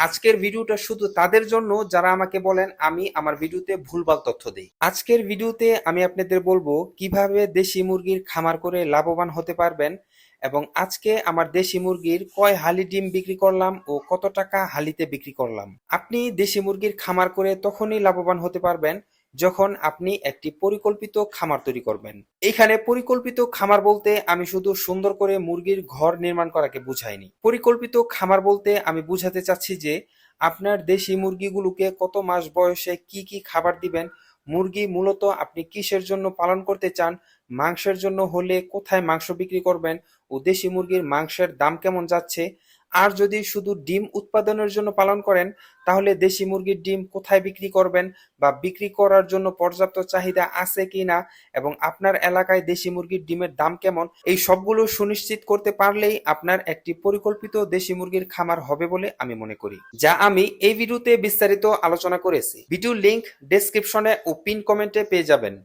আজকের ভিডিওটা শুধু তাদের জন্য যারা আমাকে বলেন আমি আমার ভিডিওতে ভুলভাল তথ্য দেই। আজকের ভিডিওতে আমি আপনাদের বলবো কিভাবে দেশি মুরগির খামার করে লাভবান হতে পারবেন, এবং আজকে আমার দেশি মুরগির কয় হালি ডিম বিক্রি করলাম ও কত টাকা হালিতে বিক্রি করলাম। আপনি দেশি মুরগির খামার করে তখনই লাভবান হতে পারবেন যখন আপনি একটি পরিকল্পিত খামার তৈরি করবেন। এখানে পরিকল্পিত খামার বলতে আমি শুধু সুন্দর করে মুরগির ঘর নির্মাণ করাকে বুঝাইনি। পরিকল্পিত খামার বলতে আমি বুঝাতে চাচ্ছি যে আপনার দেশি মুরগিগুলোকে কত মাস বয়সে কি কি খাবার দিবেন, মুরগি মূলত আপনি কিসের জন্য পালন করতে চান, মাংসের জন্য হলে কোথায় মাংস বিক্রি করবেন ও দেশি মুরগির মাংসের দাম কেমন যাচ্ছে। আর যদি শুধু ডিম উৎপাদনের জন্য পালন করেন তাহলে দেশি মুরগির ডিম কোথায় বিক্রি করবেন বা বিক্রি করার জন্য পর্যাপ্ত চাহিদা আছে কিনা, এবং আপনার এলাকায় দেশি মুরগির ডিমের দাম কেমন, এই সবগুলো সুনিশ্চিত করতে পারলেই আপনার একটি পরিকল্পিত দেশি মুরগির খামার হবে বলে আমি মনে করি, যা আমি এই ভিডিওতে বিস্তারিত আলোচনা করেছি। ভিডিওর লিংক ডেসক্রিপশনে ও পিন কমেন্টে পেয়ে যাবেন।